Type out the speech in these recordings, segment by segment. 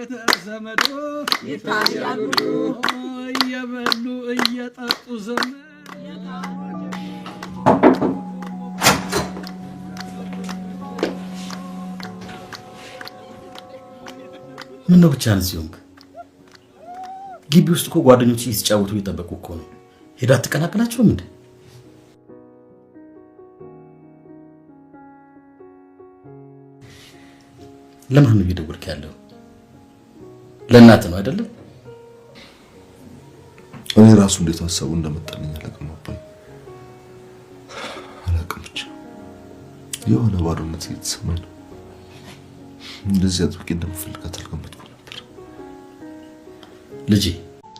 ቤተ ዘመዶ ይታያሉ እየበሉ እየጠጡ ዘመን ምን ነው ብቻ አንስ ይሁን ግቢ ውስጥ እኮ ጓደኞች እየተጫወቱ እየጠበቁ እኮ ነው ሄዳ ተቀላቀላችሁም እንዴ ለማን ነው እየደወልክ ያለው ለእናት ነው አይደለ እኔ ራሱ እንዴት ሀሳቡ እንደመጣልኝ አላውቅም አባዬ አላውቅም ብቻ የሆነ ባዶነት እየተሰማኝ ነው እንደዚህ አጥብቄ እንደምፈልጋት አልገመትኩም ነበር ልጄ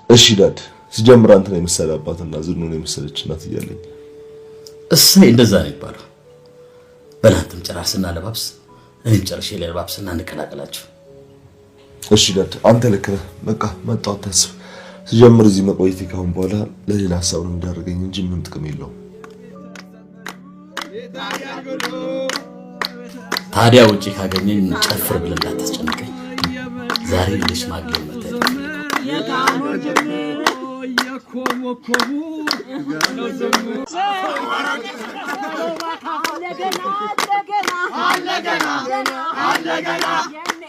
እሺ ዳድ ሲጀምር አንተ ነው የመሰለ አባትና ዝኑን የመሰለች እናት እያለኝ እሰይ እንደዛ ነው ይባላል በላንተም ጨራስና ለባብስ እኔም ጨርሼ ለባብስና እንቀላቀላችሁ እሺ ዳድ አንተ ልክ ነህ በቃ መጣሁ አታስብ ሲጀምር እዚህ መቆየቴ ካሁን በኋላ ለሌላ ሀሳብ ነው እንዳደረገኝ እንጂ ምንም ጥቅም የለውም ታዲያ ውጪ ካገኘኝ ጨፍር ብለህ እንዳታስጨንቀኝ ዛሬ ልጅ ማግኘት መጣ ያኮሞኮሙ ነው ዘሙ አለገና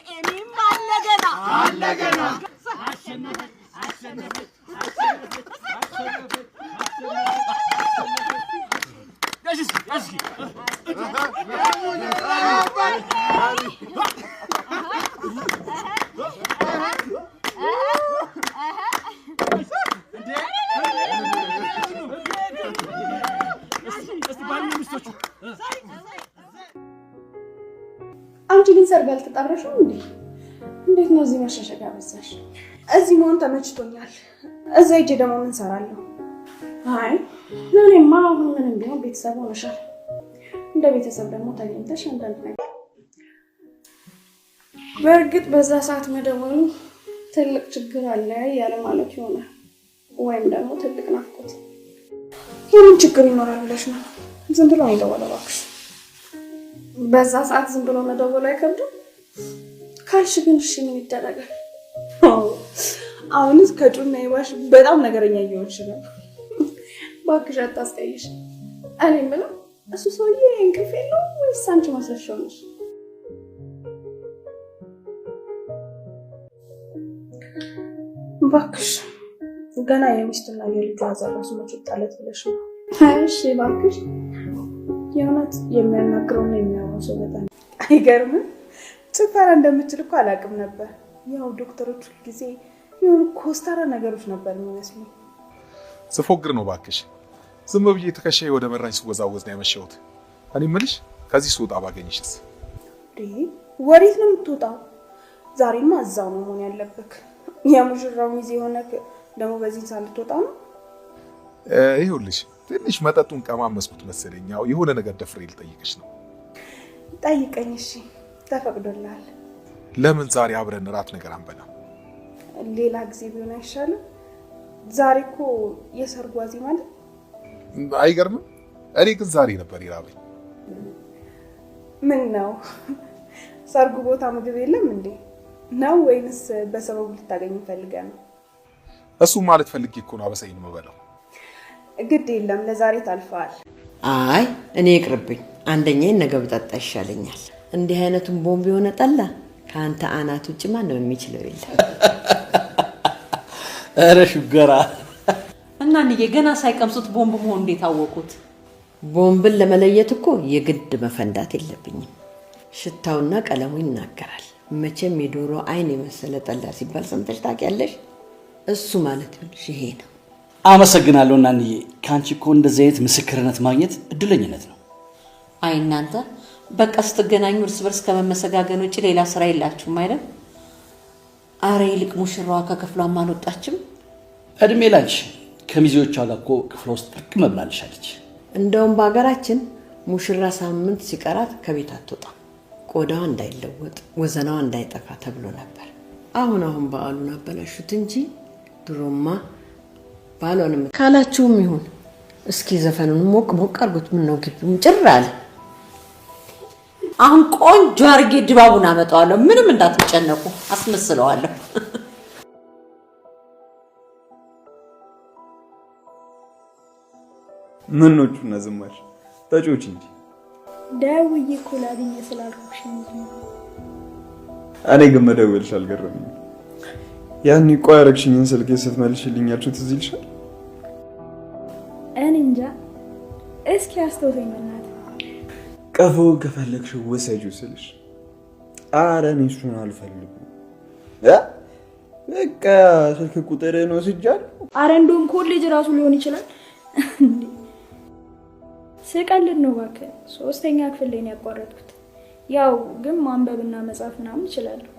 የኔም አለገና አንቺ ግን ሰርግ አልተጣራሽም እንዴ? እንዴት ነው እዚህ መሸሸግ አበዛሽ? እዚህ መሆን ተመችቶኛል። እዛ ሂጅ ደግሞ ምን ሰራለሁ? አይ ለኔማ አሁን ምንም ቢሆን ቤተሰብ ሆነሻል። እንደ ቤተሰብ ደግሞ ተገኝተሽ አንዳንድ ነገር በእርግጥ በዛ ሰዓት መደወሉ ትልቅ ችግር አለ ያለ ማለት ይሆናል ወይም ደግሞ ትልቅ ናፍቆት የምን ችግር ይኖራል ብለሽ ነው ዝም ብሎ የደወለው እባክሽ በዛ ሰዓት ዝም ብሎ መደወሉ አይከብድም ካልሽ ግን እሺ ምን ይደረጋል አሁንስ ከጩና ይባሽ በጣም ነገረኛ እየሆንሽ ነው እባክሽ አታስቀይሽ እኔ የምለው እሱ ሰውዬ እንቅልፍ የለውም ወይስ አንቺ ማስረሻው ነሽ እባክሽ ገና የሚስቱና የልጁ አዘራሱ መጭጣለት ብለሽ ነው እሺ እባክሽ የእውነት የሚያናግረውና የሚያወራው ሰው በጣም አይገርምም ጭፈራ እንደምችል እኮ አላውቅም ነበር ያው ዶክተሮች ጊዜ የሆኑ ኮስታራ ነገሮች ነበር የሚመስሉኝ ስፎግር ነው እባክሽ ዝም ብዬ ተከሻዬ ወደ መራኝ ስወዛወዝ ነው ያመሸሁት እኔ ምልሽ ከዚህ ስወጣ ባገኝሽስ ወዴት ነው የምትወጣው ዛሬማ እዛው ነው መሆን ያለብክ የሙሽራው ሚዜ ሆነክ ደግሞ በዚህ ሳልትወጣ ነው ይሁንልሽ ትንሽ መጠጡን ቀማመስኩት መሰለኝ ያው የሆነ ነገር ደፍሬ ልጠይቅሽ ነው ጠይቀኝ እሺ ተፈቅዶልሃል ለምን ዛሬ አብረን ራት ነገር አንበላም ሌላ ጊዜ ቢሆን አይሻልም ዛሬ እኮ የሰርጉ ዋዜማ ማለት አይገርምም እኔ ግን ዛሬ ነበር ይራበኝ ምን ነው ሰርጉ ቦታ ምግብ የለም እንዴ ነው ወይንስ በሰበቡ ልታገኝ ፈልገህ ነው እሱ ማለት ፈልጌ እኮ ነው አበሳይን መበላው ግድ የለም ለዛሬ ታልፈዋል አይ እኔ ይቅርብኝ አንደኛዬን ነገ ብጠጣ ይሻለኛል እንዲህ አይነቱን ቦምብ የሆነ ጠላ ካንተ አናት ውጭ ማን ነው የሚችለው የለም አረ ሹገራ እና እንዴ ገና ሳይቀምሱት ቦምብ መሆን እንዴት አወቁት ቦምብን ለመለየት እኮ የግድ መፈንዳት የለብኝም ሽታውና ቀለሙ ይናገራል መቼም የዶሮ አይን የመሰለ ጠላ ሲባል ሰምተሽ ታውቂያለሽ እሱ ማለት ይሄ ነው አመሰግናለሁ እናንዬ ካንቺ እኮ እንደዚህ አይነት ምስክርነት ማግኘት እድለኝነት ነው አይ እናንተ በቃ ስትገናኙ እርስ በርስ ከመመሰጋገን ውጪ ሌላ ስራ የላችሁም አይደል አሬ ይልቅ ሙሽራዋ ከክፍሏ ማልወጣችም እድሜ ላንቺ ከሚዜዎቿ ጋር እኮ ክፍሏ ውስጥ ጥቅ መብላለሻለች እንደውም በአገራችን ሙሽራ ሳምንት ሲቀራት ከቤት አትወጣም ቆዳዋ እንዳይለወጥ ወዘናዋ እንዳይጠፋ ተብሎ ነበር አሁን በዓሉን አበላሹት እንጂ ድሮማ ባሏንም ካላችሁም ይሁን እስኪ ዘፈኑን ሞቅ ሞቅ አርጉት ምን ነው ግቢው ጭር አለ አሁን ቆንጆ አርጌ ድባቡን አመጣዋለሁ። ምንም እንዳትጨነቁ አስመስለዋለሁ። ምን ነውና ዝማሽ ተጮች እንጂ ደውዬ እኮ ላግኝ ስላልኩሽ እንጂ እኔ ግን መደወልሽ አልገረመኝም። ያኔ ቆይ አረግሽኝን ስልኬ ስትመልሽልኝ ያልሽው ትዝ ይልሻል? እኔ እንጃ። እስኪ አስተውለኝ በእናትህ። ቀፎ ከፈለግሽ ወሰጂው ስልሽ ኧረ እኔ እሱን አልፈልግም በቃ ስልክ ቁጥርህን ወስጃለሁ። ኧረ እንደውም ኮሌጅ ራሱ ሊሆን ይችላል። ስቀልድ ነው እባክህ። 3ኛ ክፍል ላይ ነው ያቋረጥኩት። ያው ግን ማንበብና መጻፍ ምናምን እችላለሁ።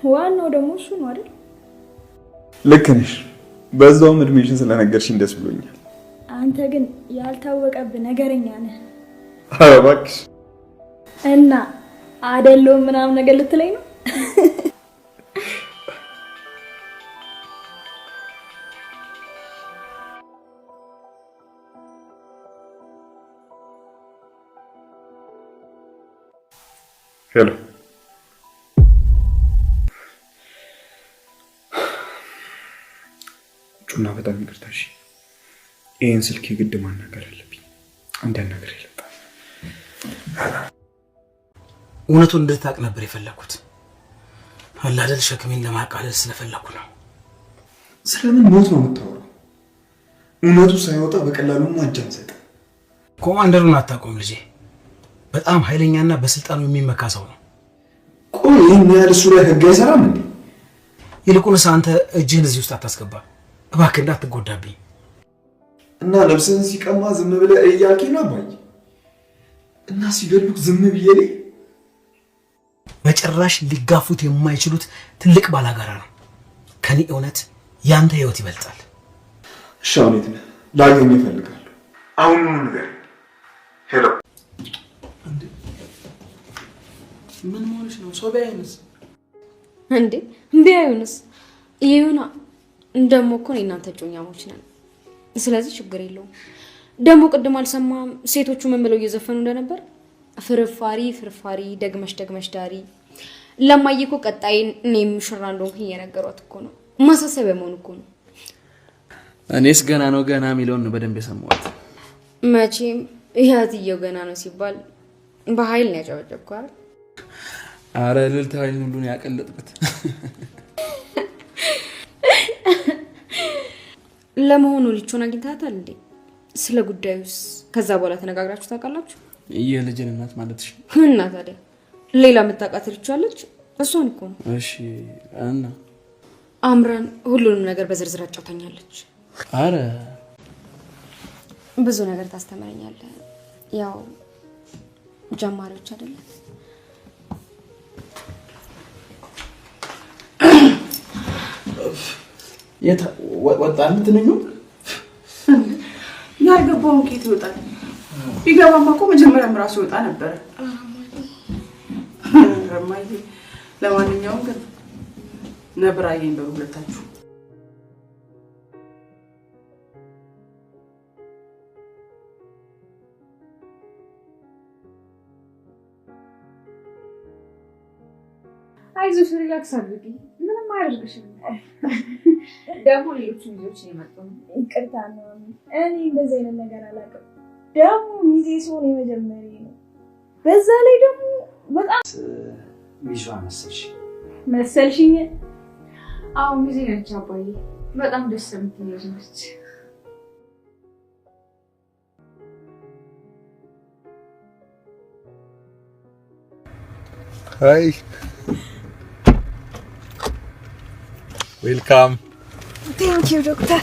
ዋናው ደግሞ እሱ ነው አይደል? ልክ ነሽ። በዛውም እድሜሽን ስለነገርሽኝ ደስ ብሎኛል። አንተ ግን ያልታወቀብህ ነገረኛ ነህ። ኧረ እባክሽ እና አይደለም ምናምን ነገር ልትለኝ ነው? ሄሎ ጩና፣ በጣም ይቅርታሽ። ይሄን ስልክ ግድ ማናገር አለብኝ። እንዳናገር የለብኝም። እውነቱን እንድታቅ ነበር የፈለኩት። አላደል ሸክሜን ለማቃለል ስለፈለኩ ነው። ስለምን ሞት ነው የምታወራው? እውነቱ ሳይወጣ በቀላሉ ማጃን ሰጠ። ኮማንደሩን አታውቀውም ልጄ። በጣም ኃይለኛና በስልጣኑ የሚመካ ሰው ነው። ቆይ ይሄን ያህል እሱ ላይ ህግ አይሰራም እንዴ? ይልቁንስ አንተ እጅህን እዚህ ውስጥ አታስገባ እባክህ፣ እንዳትጎዳብኝ። እና ልብስህን ሲቀማ ዝም ብለህ እያልከኝ ነው አባዬ? እና ሲገሉት ዝም ብዬ ነኝ? በጭራሽ ሊጋፉት የማይችሉት ትልቅ ባላጋራ ነው። ከኔ እውነት ያንተ ህይወት ይበልጣል። እሺ አሁን የት ነህ? ላገኝ እፈልጋለሁ። አሁን ነው ነገር። ሄሎ ምን ሆነሽ ነው? ሰው ቢያዩንስ? እንዴ ቢያዩንስ? ይሁና። ደሞ እኮ ነው እናንተ ጮኛሞች ነን። ስለዚህ ችግር የለውም። ደሞ ቅድም አልሰማም ሴቶቹ ምን ብለው እየዘፈኑ እንደነበር? ፍርፋሪ ፍርፋሪ ደግመሽ ደግመሽ ዳሪ። ለማዬ እኮ ቀጣይ እኔም ሙሽራ እንደሆንኩኝ እየነገሯት እኮ ነው። ማሳሰቢያ መሆን እኮ ነው። እኔስ ገና ነው ገና የሚለውን ነው በደንብ የሰማሁት። መቼም እህትየው ገና ነው ሲባል በኃይል ነው ያጨበጨብኩ አይደል? አረ ልልታ ኃይልን ሁሉ ነው ያቀለጥኩት። ለመሆኑ ልጅቶን አግኝታታል እንዴ? ስለ ጉዳዩስ ከዛ በኋላ ተነጋግራችሁ ታውቃላችሁ? የልጅን እናት ማለትሽ? እና ታዲያ ሌላ የምታውቃት ልጅቷለች? እሷን እኮ ነው። እሺ እና አምራን ሁሉንም ነገር በዝርዝር አጫውታኛለች። አረ ብዙ ነገር ታስተምረኛለህ። ያው ጀማሪዎች አይደለም። የት ወጣን ትንኙ? ያልገባውን ኬት ይወጣል? ቢገባማ እኮ መጀመሪያም ራሱ ይወጣ ነበር። ረማዬ ለማንኛውም ግን ነብራዬን በሁለታችሁ አይዞሽ ሪላክስ አድርጊ። ምንም አያደርግሽም። ደግሞ ሌሎች ልጆች ይመጡ። ይቅርታ ነው። እኔ እንደዚህ አይነት ነገር አላውቅም። ደግሞ ሚዜ ሲሆን የመጀመሪያ ነው። በዛ ላይ ደግሞ በጣም ሚዟ መሰልሽኝ። አዎ ሚዜ ነች አባዬ። በጣም ደስ የምትል ልጅ ነች። ሃይ ዌልካም። ቴንክ ዩ ዶክተር።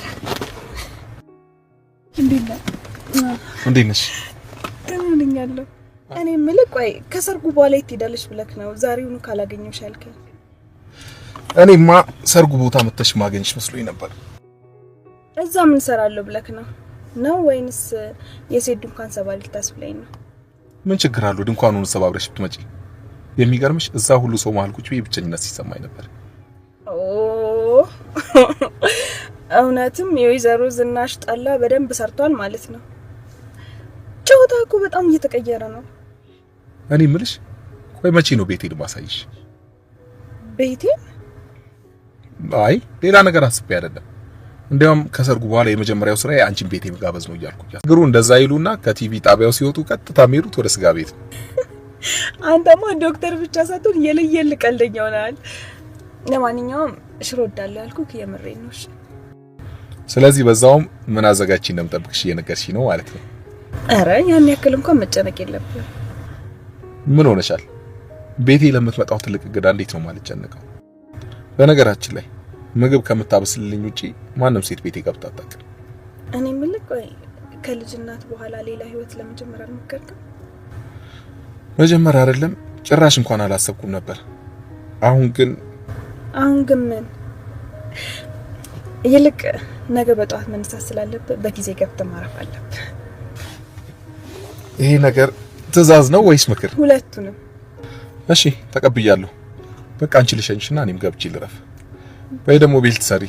እንዴት ነሽ? ተናንኛለሁ። እኔ የምልህ ቆይ ከሰርጉ በኋላ የት ሄዳለሽ ብለክ ነው ዛሬውኑ ካላገኘሁሽ ያልከኝ? እኔማ ሰርጉ ቦታ መተሽ ማገኝሽ መስሎኝ ነበር። እዛ ምን ሰራለሁ ብለክ ነው ወይንስ የሴት ድንኳን ሰባሪ ልታስብለኝ ነው? ምን ችግር አለው ድንኳኑን ሰባብረሽ ብትመጪ? የሚገርምሽ እዛ ሁሉ ሰው መሀል ቁጭ ብዬ ብቸኝነት ሲሰማኝ ነበር። እውነትም የወይዘሮ ዝናሽ ጠላ በደንብ ሰርቷል ማለት ነው። ጨዋታ እኮ በጣም እየተቀየረ ነው። እኔ የምልሽ ቆይ መቼ ነው ቤቴን ማሳይሽ? ቤቴ? አይ ሌላ ነገር አስቤ አይደለም። እንዲያውም ከሰርጉ በኋላ የመጀመሪያው ስራዬ አንቺን ቤቴ መጋበዝ ነው እያልኩ ግሩ እንደዛ ይሉና ከቲቪ ጣቢያው ሲወጡ ቀጥታ የሚሄዱት ወደ ስጋ ቤት ነው። አንተማ ዶክተር ብቻ ሳትሆን የለየል ቀልደኛ ሆነሃል። ለማንኛውም ሽሮ እወዳለሁ ያልኩህ የምሬን ነው። ስለዚህ በዛውም ምን አዘጋጅቼ እንደምጠብቅሽ እየነገርሽኝ ነው ማለት ነው። አረ ያን ያክል እንኳን መጨነቅ የለብህም። ምን ሆነሻል? ቤቴ ለምትመጣው ትልቅ እንግዳ እንዴት ነው ማለት ጨነቀው? በነገራችን ላይ ምግብ ከምታበስልልኝ ውጪ ማንም ሴት ቤቴ ገብታ አታውቅም። እኔ የምልህ ቆይ ከልጅናት በኋላ ሌላ ህይወት ለመጀመር አልሞከርክም? መጀመር አይደለም ጭራሽ እንኳን አላሰብኩም ነበር። አሁን ግን ምን? ይልቅ ነገ በጠዋት መነሳት ስላለብህ በጊዜ ገብተህ ማረፍ አለብህ። ይሄ ነገር ትዕዛዝ ነው ወይስ ምክር? ሁለቱንም። እሺ ተቀብያለሁ። በቃ አንቺ ልሸኝሽና እኔም ገብቼ ልረፍ። ወይ ደግሞ ቤት ሰሪ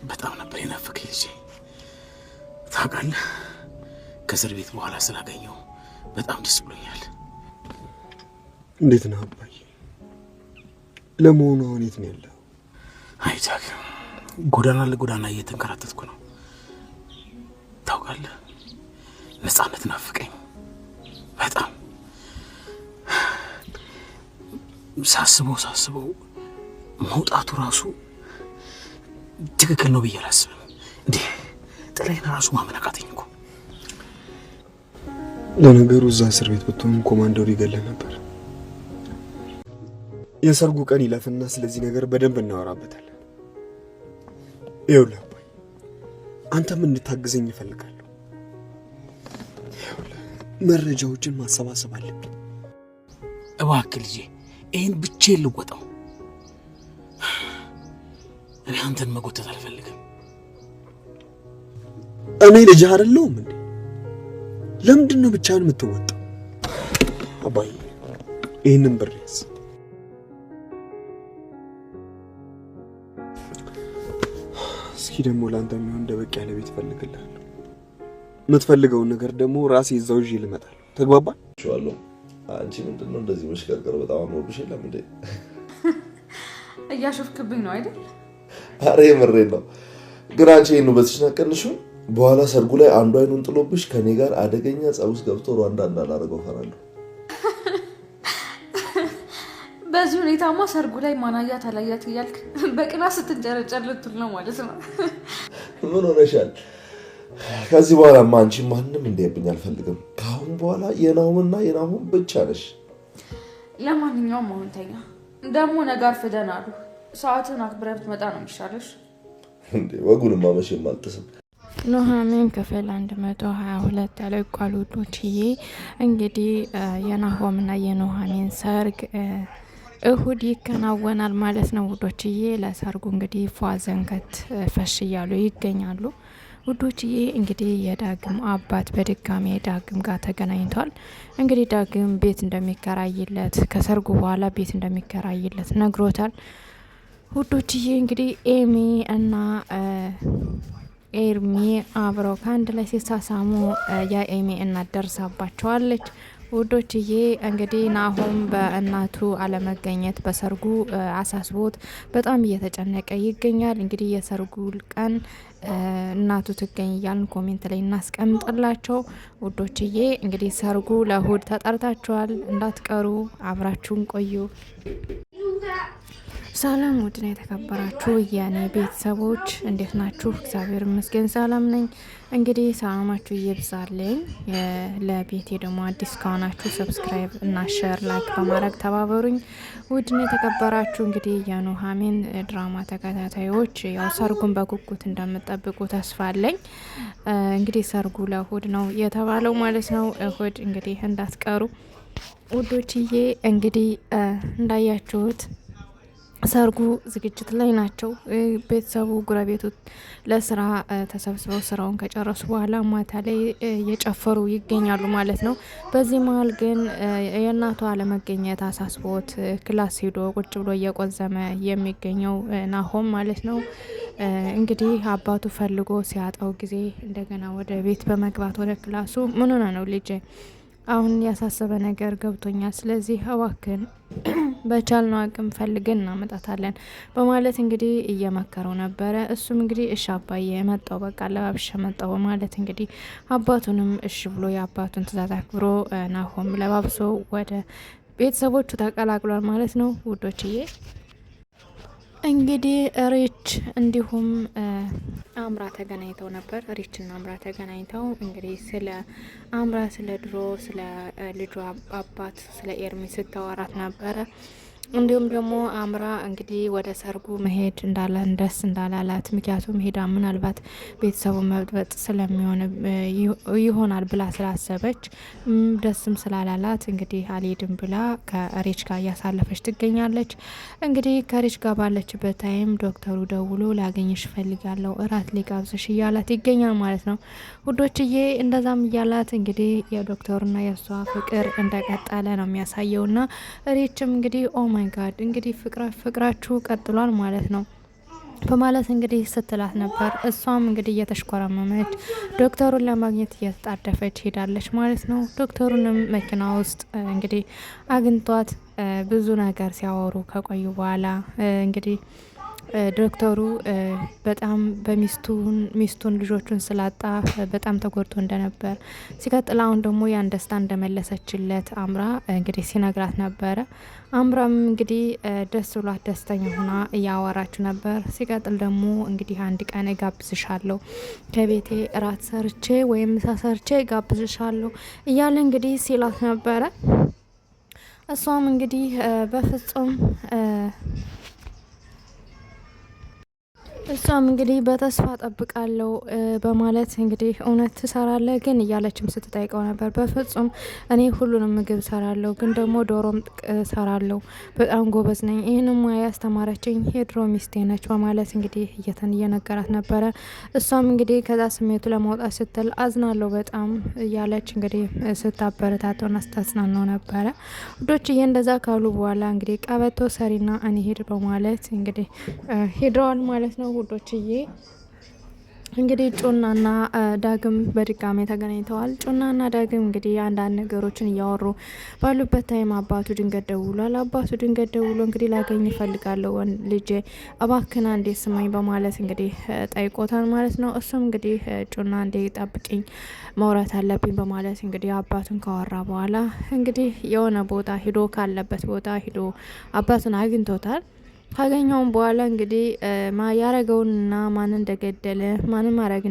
በጣም ነበር የናፈቀኝ ልጄ። ታውቃለህ ከእስር ቤት በኋላ ስላገኘው በጣም ደስ ብሎኛል። እንዴት ነህ አባዬ? ለመሆኑ አሁን የት ነው ያለው? አይታክ ጎዳና ለጎዳና እየተንከራተትኩ ነው። ታውቃለህ ነፃነት ናፍቀኝ በጣም። ሳስበው መውጣቱ ራሱ ትክክል ነው ብዬ አላስብም። እንዴ ጥላዬን ራሱ ማመን አቃተኝ እኮ። ለነገሩ እዛ እስር ቤት ብትሆን ኮማንደሩ ይገለህ ነበር። የሰርጉ ቀን ይለፍና ስለዚህ ነገር በደንብ እናወራበታለን። ይኸውልህ አባዬ አንተም እንድታግዘኝ እፈልጋለሁ። ይኸውልህ መረጃዎችን ማሰባሰብ አለብኝ። እባክህ ልጄ ይሄን ብቻዬን ልወጣው። እኔ አንተን መጎተት አልፈልግም። እኔ ልጅ አይደለሁም እንዴ? ለምንድን ነው ብቻህን የምትወጣው? አባዬ ይሄንን ብር ያዝ። እስኪ ደግሞ ለአንተ የሚሆን ደበቅ ያለ ቤት እፈልግልሃለሁ። የምትፈልገውን ነገር ደግሞ ራሴ እዛው ይዤ ልመጣለሁ። ተግባባን? ቻለው። አንቺ ምንድነው እንደዚህ መሽከርከር በጣም አምሮብሽ የለም እንዴ? እያሾፍክብኝ ነው አይደል? አሬ ምሬን ነው። ግን አንቺ ይሄን ውበትሽን አቀንሽው በኋላ ሰርጉ ላይ አንዱ አይኑን ጥሎብሽ ከኔ ጋር አደገኛ ጸብ ውስጥ ገብቶ ሩዋንዳ እንዳላረገው ፈራለሁ። በዚህ ሁኔታማ ሰርጉ ላይ ማናያት አላያት እያልክ በቅናት ስትንጨረጨር ልትል ነው ማለት ነው። ምን ሆነሻል? ከዚህ በኋላማ አንቺ ማንንም እንዲያብኝ አልፈልግም። ካሁን በኋላ የናሁምና የናሁም ብቻ ነሽ። ለማንኛውም አሁን ተኛ። ደግሞ ነጋር ፍደን አሉ። ሰዓትን አክብረህ ብትመጣ ነው የሚሻለሽ። እንዴ ወጉንማ መቼም አልጥስም። ኑሃሚን ክፍል 122 ተለቋል ውዶችዬ። እንግዲህ የናሆምና የኑሃሚን ሰርግ እሁድ ይከናወናል ማለት ነው ውዶችዬ። ለሰርጉ እንግዲህ ፏዘንከት ፈሽ እያሉ ይገኛሉ ውዶችዬ። እንግዲህ የዳግም አባት በድጋሚ ዳግም ጋር ተገናኝቷል። እንግዲህ ዳግም ቤት እንደሚከራይለት ከሰርጉ በኋላ ቤት እንደሚከራይለት ነግሮታል ውዶችዬ። እንግዲህ ኤሚ እና ኤርሚ አብረው ከአንድ ላይ ሲሳሳሙ የኤሚ እናት ደርሳባቸዋለች ውዶችዬ። እንግዲህ ናሆም በእናቱ አለመገኘት በሰርጉ አሳስቦት በጣም እየተጨነቀ ይገኛል። እንግዲህ የሰርጉ ቀን እናቱ ትገኝ እያልን ኮሜንት ላይ እናስቀምጥላቸው ውዶችዬ። እንግዲህ ሰርጉ ለእሁድ ተጠርታችኋል፣ እንዳትቀሩ፣ አብራችሁን ቆዩ። ሰላም ውድና የተከበራችሁ የኔ ቤተሰቦች እንዴት ናችሁ? እግዚአብሔር ይመስገን ሰላም ነኝ። እንግዲህ ሰላማችሁ ይብዛልኝ። ለቤቴ ደግሞ አዲስ ከሆናችሁ ሰብስክራይብ እና ሼር ላይክ በማድረግ ተባበሩኝ። ውድና የተከበራችሁ እንግዲህ የኑሃሚን ድራማ ተከታታዮች ያው ሰርጉን በጉጉት እንደምትጠብቁ ተስፋ አለኝ። እንግዲህ ሰርጉ ለእሁድ ነው የተባለው ማለት ነው። እሁድ እንግዲህ እንዳትቀሩ ውዶችዬ። እንግዲህ እንዳያችሁት ሰርጉ ዝግጅት ላይ ናቸው። ቤተሰቡ ጉረቤቱ ለስራ ተሰብስበው ስራውን ከጨረሱ በኋላ ማታ ላይ እየጨፈሩ ይገኛሉ ማለት ነው። በዚህ መሀል ግን የእናቷ አለመገኘት አሳስቦት ክላስ ሄዶ ቁጭ ብሎ እየቆዘመ የሚገኘው ናሆም ማለት ነው። እንግዲህ አባቱ ፈልጎ ሲያጣው ጊዜ እንደገና ወደ ቤት በመግባት ወደ ክላሱ ምን ሆነ ነው ልጄ አሁን ያሳሰበ ነገር ገብቶኛል። ስለዚህ እባክን በቻልነው አቅም ፈልገን እናመጣታለን በማለት እንግዲህ እየመከረው ነበረ። እሱም እንግዲህ እሺ አባዬ መጣው በቃ ለባብሽ መጣው በማለት እንግዲህ አባቱንም እሺ ብሎ የአባቱን ትዕዛዝ አክብሮ ናሆም ለባብሶ ወደ ቤተሰቦቹ ተቀላቅሏል ማለት ነው ውዶችዬ። እንግዲህ ሪች እንዲሁም አምራ ተገናኝተው ነበር። ሪችና አምራ ተገናኝተው እንግዲህ ስለ አምራ ስለ ድሮ ስለ ልጇ አባት ስለ ኤርሚ ስታወራት ነበረ። እንዲሁም ደግሞ አምራ እንግዲህ ወደ ሰርጉ መሄድ ደስ እንዳላላት ምክንያቱም ሄዳ ምናልባት ቤተሰቡን መብጥበጥ ስለሚሆን ይሆናል ብላ ስላሰበች ደስም ስላላላት እንግዲህ አልሄድም ብላ ከሪች ጋር እያሳለፈች ትገኛለች። እንግዲህ ከሪች ጋር ባለችበት ታይም ዶክተሩ ደውሎ ላገኝሽ እፈልጋለሁ እራት ሊጋብዝሽ እያላት ይገኛል ማለት ነው ውዶችዬ። እንደዛም እያላት እንግዲህ የዶክተሩና የእሷ ፍቅር እንደቀጠለ ነው የሚያሳየውና ሪችም እንግዲህ ማይ ጋድ እንግዲህ ፍቅራችሁ ቀጥሏል ማለት ነው በማለት እንግዲህ ስትላት ነበር። እሷም እንግዲህ እየተሽኮረመመች ዶክተሩን ለማግኘት እየተጣደፈች ሄዳለች ማለት ነው። ዶክተሩንም መኪና ውስጥ እንግዲህ አግኝቷት ብዙ ነገር ሲያወሩ ከቆዩ በኋላ እንግዲህ ዶክተሩ በጣም ሚስቱን ልጆቹን ስላጣ በጣም ተጎድቶ እንደነበር ሲቀጥል አሁን ደግሞ ያን ደስታ እንደመለሰችለት አምራ እንግዲህ ሲነግራት ነበረ። አምራም እንግዲህ ደስ ብሏት ደስተኛ ሆና እያወራችሁ ነበር። ሲቀጥል ደግሞ እንግዲህ አንድ ቀን እጋብዝሻለሁ ከቤቴ እራት ሰርቼ ወይም ምሳ ሰርቼ እጋብዝሻለሁ እያለ እንግዲህ ሲላት ነበረ። እሷም እንግዲህ በፍጹም እሷም እንግዲህ በተስፋ ጠብቃለሁ በማለት እንግዲህ እውነት ትሰራለህ ግን እያለችም ስትጠይቀው ነበር። በፍጹም እኔ ሁሉንም ምግብ ሰራለሁ ግን ደግሞ ዶሮም ሰራለሁ በጣም ጎበዝ ነኝ ይህንም ሙያ ያስተማረችኝ የድሮ ሚስቴ ነች በማለት እንግዲህ እየነገራት ነበረ። እሷም እንግዲህ ከዛ ስሜቱ ለማውጣት ስትል አዝናለሁ በጣም እያለች እንግዲህ ስታበረታተውና ስታጽናናው ነበረ። ውዶችዬ እንደዛ ካሉ በኋላ እንግዲህ ቀበቶ ሰሪና እኔ ሄድ በማለት እንግዲህ ሄደዋል ማለት ነው ውዶችዬ። እንግዲህ ጩናና ዳግም በድጋሚ ተገናኝተዋል። ጩናና ዳግም እንግዲህ አንዳንድ ነገሮችን እያወሩ ባሉበት ታይም አባቱ ድንገት ደውሏል። አባቱ ድንገት ደውሎ እንግዲህ ላገኝ እፈልጋለሁ ልጄ እባክና እንዴት ስማኝ በማለት እንግዲህ ጠይቆታል ማለት ነው። እሱም እንግዲህ ጩና እንዴ ጠብቅኝ መውራት አለብኝ በማለት እንግዲህ አባቱን ካወራ በኋላ እንግዲህ የሆነ ቦታ ሂዶ ካለበት ቦታ ሂዶ አባቱን አግኝቶታል። ካገኘውም በኋላ እንግዲህ ያረገውንና ማን እንደገደለ ማን ማድረግ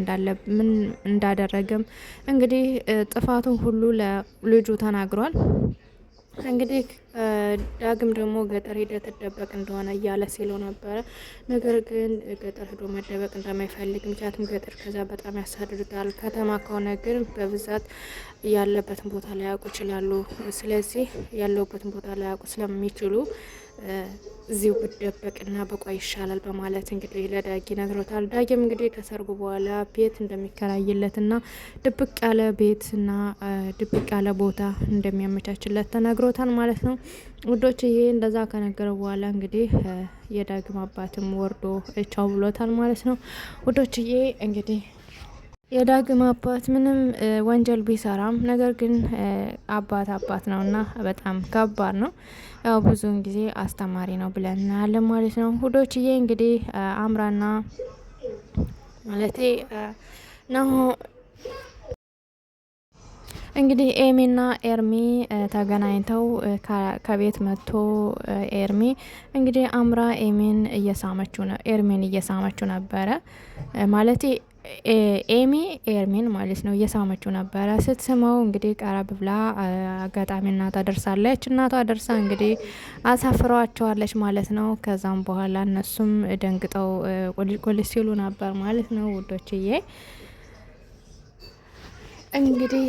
ምን እንዳደረገም እንግዲህ ጥፋቱን ሁሉ ለልጁ ተናግሯል። እንግዲህ ዳግም ደግሞ ገጠር ሄደ ተደበቅ እንደሆነ እያለ ሲለው ነበረ። ነገር ግን ገጠር ሄዶ መደበቅ እንደማይፈልግ ምክንያቱም ገጠር ከዛ በጣም ያሳድዱታል። ከተማ ከሆነ ግን በብዛት ያለበትን ቦታ ላያውቁ ይችላሉ። ስለዚህ ያለበትን ቦታ ላያውቁ ስለሚችሉ እዚሁ ብደበቅና በቆይ ይሻላል በማለት እንግዲህ ለዳጊ ነግሮታል። ዳጊም እንግዲህ ከሰርጉ በኋላ ቤት እንደሚከራይለትና ድብቅ ያለ ቤትና ድብቅ ያለ ቦታ እንደሚያመቻችለት ተነግሮታል ማለት ነው ውዶች። ይሄ እንደዛ ከነገረው በኋላ እንግዲህ የዳግም አባትም ወርዶ ቻው ብሎታል ማለት ነው ውዶችዬ። እንግዲህ የዳግም አባት ምንም ወንጀል ቢሰራም ነገር ግን አባት ነውና በጣም ከባድ ነው። ያው ብዙውን ጊዜ አስተማሪ ነው ብለን እናያለን ማለት ነው ሁዶችዬ። እንግዲህ አምራና ማለቴ ነው እንግዲህ ኤሚና ኤርሚ ተገናኝተው ከቤት መጥቶ ኤርሚ እንግዲህ አምራ ኤርሚን እየሳመችው ነበረ ማለቴ ኤሚ ኤርሚን ማለት ነው እየሳመችው ነበረ። ስትስመው እንግዲህ ቀረብ ብላ አጋጣሚ እናቷ ደርሳለች። እናቷ ደርሳ እንግዲህ አሳፍረዋቸዋለች ማለት ነው። ከዛም በኋላ እነሱም ደንግጠው ቁልቁል ሲሉ ነበር ማለት ነው ውዶችዬ። እንግዲህ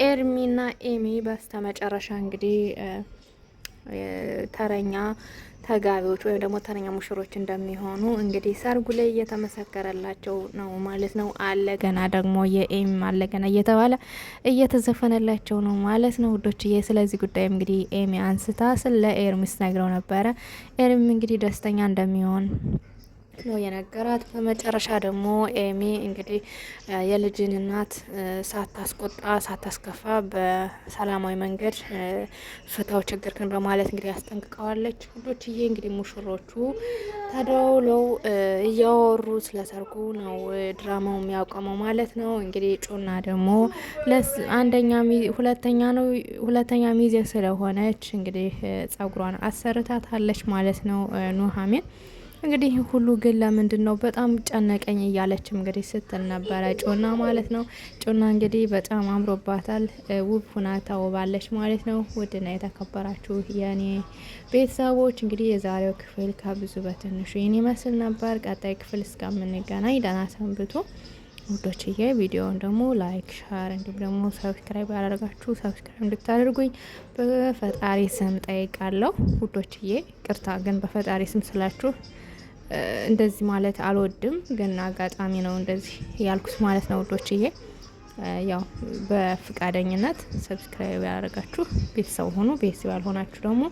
ኤርሚና ኤሚ በስተመጨረሻ እንግዲህ ተረኛ ተጋቢዎች ወይም ደግሞ ተረኛ ሙሽሮች እንደሚሆኑ እንግዲህ ሰርጉ ላይ እየተመሰከረላቸው ነው ማለት ነው። አለ ገና ደግሞ የኤም አለ ገና እየተባለ እየተዘፈነላቸው ነው ማለት ነው ውዶችዬ። ስለዚህ ጉዳይም እንግዲህ ኤሚ አንስታ ስለ ኤርሚስ ነግረው ነበረ። ኤርሚ እንግዲህ ደስተኛ እንደሚሆን ነው የነገራት። በመጨረሻ ደግሞ ኤሚ እንግዲህ የልጅን እናት ሳታስቆጣ ሳታስከፋ በሰላማዊ መንገድ ፍታው ችግርክን በማለት እንግዲህ አስጠንቅቀዋለች። ሁሎችዬ እንግዲህ ሙሽሮቹ ተደውለው እያወሩ ስለሰርጉ ነው ድራማው የሚያቆመው ማለት ነው። እንግዲህ ጩና ደግሞ ሁለተኛ ሚዜ ስለሆነች እንግዲህ ጸጉሯን አሰርታታለች ማለት ነው ኑሐሚን። እንግዲህ ሁሉ ግን ለምንድን ነው በጣም ጨነቀኝ እያለችም እንግዲህ ስትል ነበረ ጮና ማለት ነው። ጮና እንግዲህ በጣም አምሮባታል፣ ውብ ሁና ተውባለች ማለት ነው። ውድና የተከበራችሁ የኔ ቤተሰቦች እንግዲህ የዛሬው ክፍል ከብዙ በትንሹ ይህን ይመስል ነበር። ቀጣይ ክፍል እስከምንገናኝ ደህና ሰንብቱ ውዶችዬ። ቪዲዮውን ደግሞ ላይክ፣ ሻር እንዲሁም ደግሞ ሰብስክራይብ ያላደረጋችሁ ሰብስክራይብ እንድታደርጉኝ በፈጣሪ ስም ጠይቃለሁ ውዶችዬ። ቅርታ ግን በፈጣሪ ስም ስላችሁ እንደዚህ ማለት አልወድም፣ ግን አጋጣሚ ነው እንደዚህ ያልኩት ማለት ነው ውዶችዬ። ያው በፍቃደኝነት ሰብስክራይብ ያደረጋችሁ ቤተሰብ ሆኑ፣ ቤተሰብ ያልሆናችሁ ደግሞ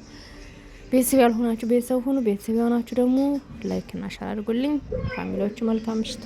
ቤተሰብ ሁኑ፣ ቤተሰብ የሆናችሁ ደግሞ ላይክ እና ሼር አድርጉልኝ። ፋሚሊዎች መልካም ምሽት።